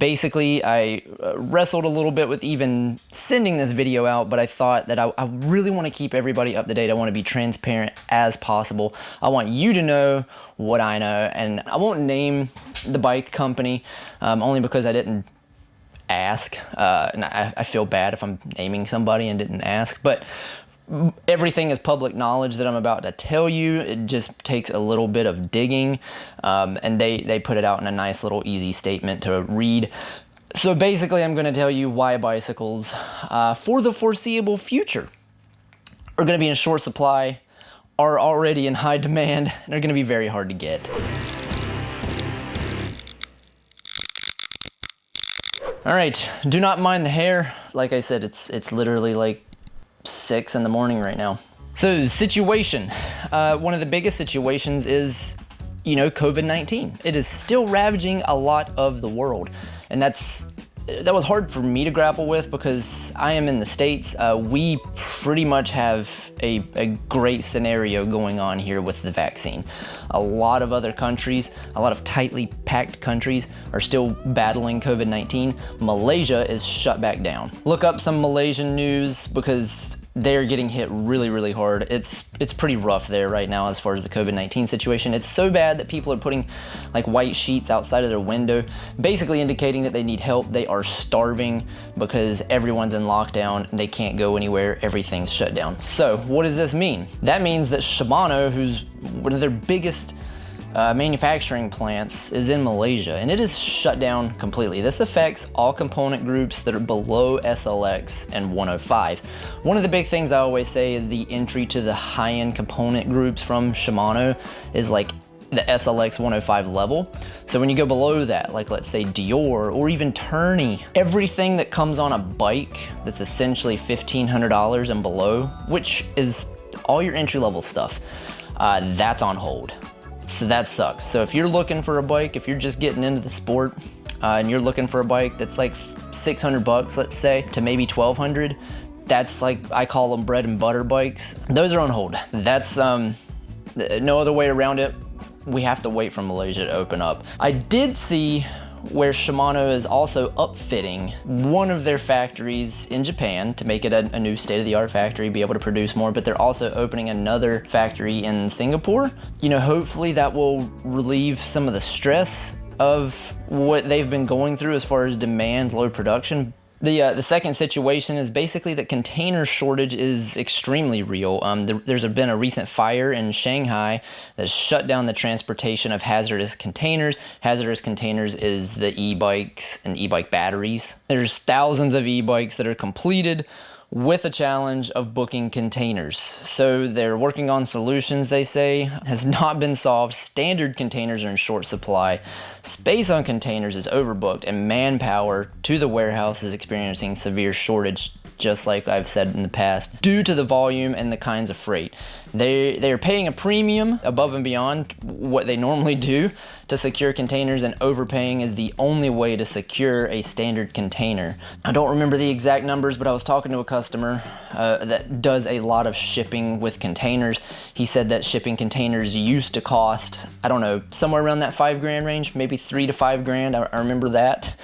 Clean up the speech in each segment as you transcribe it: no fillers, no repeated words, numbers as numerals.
Basically, I wrestled a little bit with even sending this video out, but I thought that I really want to keep everybody up to date. I want to be transparent as possible. I want you to know what I know, and I won't name the bike company only because I didn't ask, and I feel bad if I'm naming somebody and didn't ask, but everything is public knowledge that I'm about to tell you. It just takes a little bit of digging, and they put it out in a nice little easy statement to read. So basically, I'm going to tell you why bicycles for the foreseeable future are going to be in short supply, are already in high demand, and are going to be very hard to get. All right, do not mind the hair. Like I said, it's literally like 6 in the morning right now. So situation, one of the biggest situations is, COVID-19. It is still ravaging a lot of the world. And that was hard for me to grapple with because I am in the States. We pretty much have a great scenario going on here with the vaccine. A lot of other countries, a lot of tightly packed countries are still battling COVID-19. Malaysia is shut back down. Look up some Malaysian news because they're getting hit really, really hard. It's pretty rough there right now as far as the COVID-19 situation. It's so bad that people are putting like white sheets outside of their window, basically indicating that they need help. They are starving because everyone's in lockdown. They can't go anywhere. Everything's shut down. So what does this mean? That means that Shimano, who's one of their biggest manufacturing plants, is in Malaysia, and it is shut down completely. This affects all component groups that are below SLX and 105. One of the big things I always say is the entry to the high-end component groups from Shimano is like the SLX 105 level. So when you go below that, like let's say Dior or even Tourney, everything that comes on a bike that's essentially $1,500 and below, which is all your entry-level stuff, that's on hold. So that sucks. So if you're looking for a bike, if you're just getting into the sport and you're looking for a bike that's like $600, let's say, to maybe $1,200, that's like, I call them bread and butter bikes. Those are on hold. That's no other way around it. We have to wait for Malaysia to open up. I did see where Shimano is also upfitting one of their factories in Japan to make it a new state-of-the-art factory, be able to produce more, but they're also opening another factory in Singapore. Hopefully that will relieve some of the stress of what they've been going through as far as demand, low production. The second situation is basically that container shortage is extremely real. There's been a recent fire in Shanghai that shut down the transportation of hazardous containers. Hazardous containers is the e-bikes and e-bike batteries. There's thousands of e-bikes that are completed with a challenge of booking containers. So they're working on solutions, they say, has not been solved. Standard containers are in short supply. Space on containers is overbooked, and manpower to the warehouse is experiencing severe shortage, just like I've said in the past, due to the volume and the kinds of freight. They're paying a premium above and beyond what they normally do to secure containers, and overpaying is the only way to secure a standard container. I don't remember the exact numbers, but I was talking to a customer that does a lot of shipping with containers. He said that shipping containers used to cost, I don't know, somewhere around that $5,000 range, maybe $3,000 to $5,000. I remember that.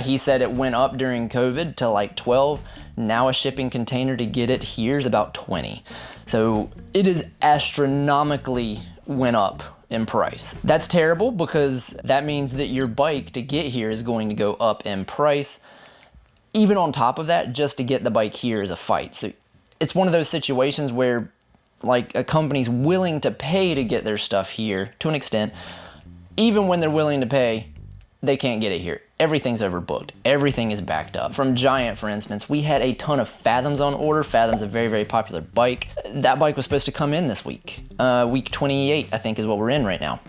He said it went up during COVID to like 12. Now a shipping container to get it here is about 20. So it is astronomically went up in price. That's terrible because that means that your bike to get here is going to go up in price. Even on top of that, just to get the bike here is a fight. So it's one of those situations where like a company's willing to pay to get their stuff here to an extent. Even when they're willing to pay, they can't get it here. Everything's overbooked. Everything is backed up. From Giant, for instance, we had a ton of Fathoms on order. Fathom's a very, very popular bike. That bike was supposed to come in this week. Week 28, I think, is what we're in right now.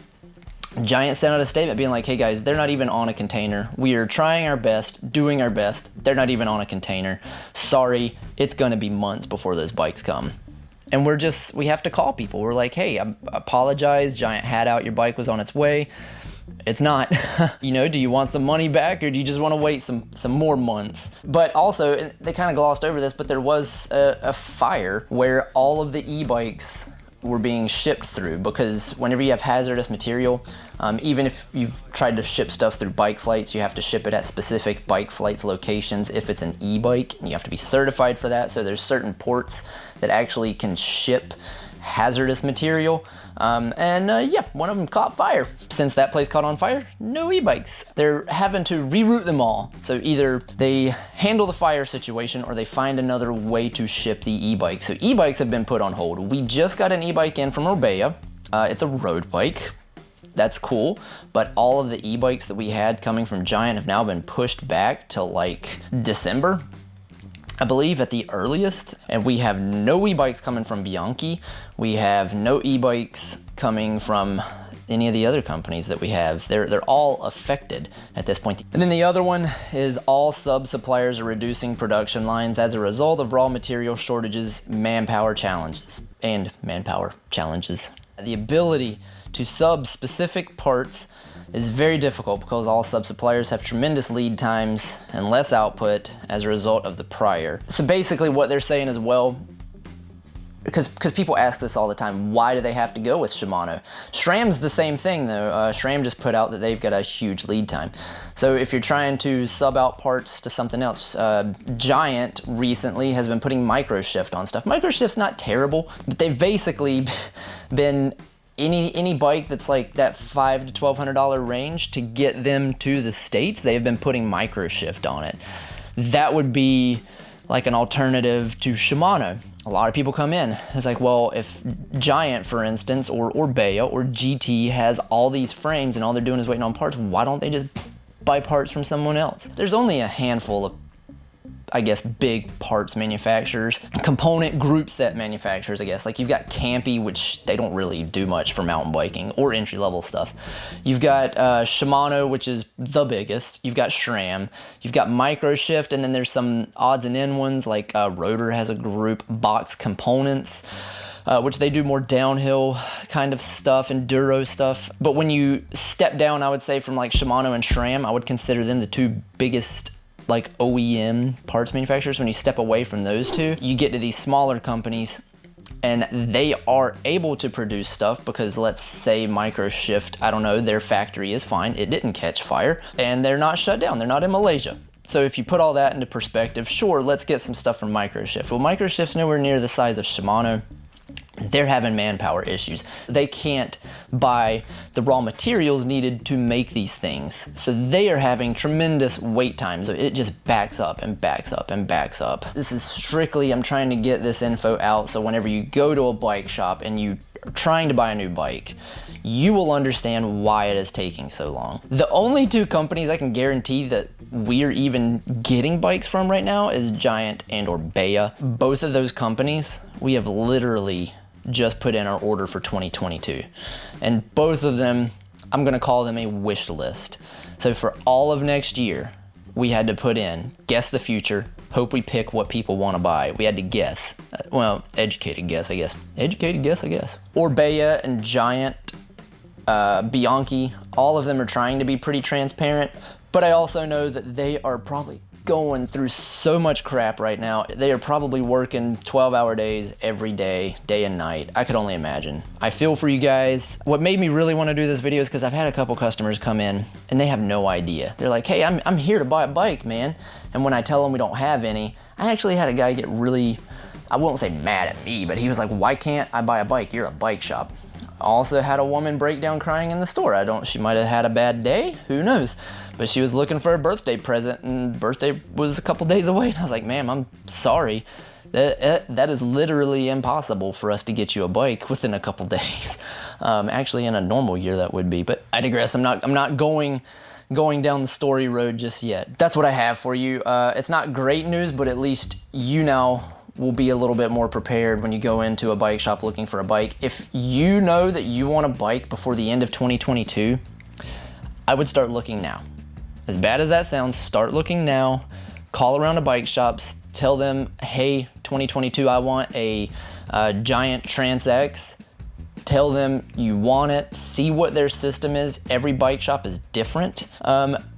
Giant sent out a statement being like, hey guys, they're not even on a container. We are trying our best, doing our best. They're not even on a container. Sorry, it's gonna be months before those bikes come. And we have to call people. We're like, hey, I apologize. Giant had out, your bike was on its way. It's not. Do you want some money back, or do you just want to wait some more months? But also, they kind of glossed over this, but there was a fire where all of the e-bikes we're being shipped through, because whenever you have hazardous material, even if you've tried to ship stuff through bike flights, you have to ship it at specific bike flights locations if it's an e-bike, and you have to be certified for that. So there's certain ports that actually can ship hazardous material, yeah, one of them caught fire. Since that place caught on fire, no e-bikes. They're having to reroute them all. So either they handle the fire situation or they find another way to ship the e-bike. So e-bikes have been put on hold. We just got an e-bike in from Orbea. It's a road bike. That's cool, but all of the e-bikes that we had coming from Giant have now been pushed back till like December, I believe, at the earliest. And we have no e-bikes coming from Bianchi. We have no e-bikes coming from any of the other companies that we have. They're all affected at this point. And then the other one is all sub-suppliers are reducing production lines as a result of raw material shortages, manpower challenges. The ability to sub specific parts is very difficult because all sub-suppliers have tremendous lead times and less output as a result of the prior. So basically what they're saying as well, because people ask this all the time, why do they have to go with Shimano? SRAM's the same thing though. SRAM just put out that they've got a huge lead time. So if you're trying to sub out parts to something else, Giant recently has been putting microshift on stuff. Microshift's not terrible, but they've basically been any bike that's like that $500 to $1,200 range, to get them to the States, they have been putting microshift on it. That would be like an alternative to Shimano. A lot of people come in, it's like, well, if Giant, for instance, or Orbea or GT has all these frames and all they're doing is waiting on parts, why don't they just buy parts from someone else? There's only a handful of, I guess, big parts manufacturers, component group set manufacturers, I guess. Like you've got Campy, which they don't really do much for mountain biking or entry level stuff. You've got Shimano, which is the biggest. You've got SRAM. You've got Microshift, and then there's some odds and end ones like Rotor has a group, Box Components, which they do more downhill kind of stuff, enduro stuff. But when you step down, I would say, from like Shimano and SRAM, I would consider them the two biggest like OEM parts manufacturers. When you step away from those two, you get to these smaller companies, and they are able to produce stuff because, let's say Microshift, I don't know, their factory is fine, it didn't catch fire, and they're not shut down, they're not in Malaysia. So if you put all that into perspective, sure, let's get some stuff from Microshift. Well, Microshift's nowhere near the size of Shimano. They're having manpower issues. They can't buy the raw materials needed to make these things. So they are having tremendous wait times. It just backs up and backs up and backs up. This is strictly, I'm trying to get this info out so whenever you go to a bike shop and you are trying to buy a new bike, you will understand why it is taking so long. The only two companies I can guarantee that we're even getting bikes from right now is Giant and Orbea. Both of those companies, we have literally just put in our order for 2022. And both of them, I'm gonna call them a wish list. So for all of next year, we had to put in, guess the future, hope we pick what people wanna buy. We had to guess. Well, educated guess, I guess. Educated guess, I guess. Orbea and Giant, Bianchi, all of them are trying to be pretty transparent, but I also know that they are probably going through so much crap right now. They are probably working 12-hour days every day, day and night. I could only imagine. I feel for you guys. What made me really want to do this video is because I've had a couple customers come in and they have no idea. They're like, hey, I'm here to buy a bike, man. And when I tell them we don't have any, I actually had a guy get really, I won't say mad at me, but he was like, why can't I buy a bike? You're a bike shop. Also had a woman break down crying in the store. She might have had a bad day, who knows? But she was looking for a birthday present and birthday was a couple days away. And I was like, ma'am, I'm sorry. That is literally impossible for us to get you a bike within a couple days. Actually in a normal year that would be, but I digress. I'm not going down the story road just yet. That's what I have for you. It's not great news, but at least you now will be a little bit more prepared when you go into a bike shop looking for a bike. If you know that you want a bike before the end of 2022, I would start looking now. As bad as that sounds, start looking now. Call around to bike shops, tell them, hey, 2022, I want a Giant Trans X. Tell them you want it, see what their system is. Every bike shop is different.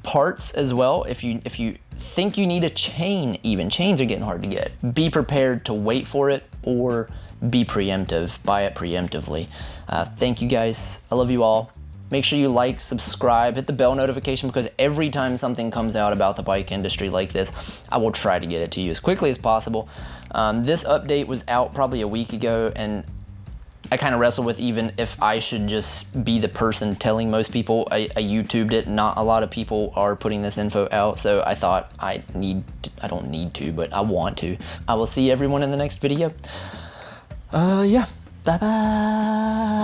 Parts as well, if you think you need a chain, even chains are getting hard to get. Be prepared to wait for it. or be preemptive, buy it preemptively. Thank you guys. I love you all. Make sure you like, subscribe, hit the bell notification, because every time something comes out about the bike industry like this, I will try to get it to you as quickly as possible. This update was out probably a week ago, and I kind of wrestle with even if I should just be the person telling most people. I YouTubed it. Not a lot of people are putting this info out, so I thought I don't need to, but I want to. I will see everyone in the next video. Yeah. Bye-bye.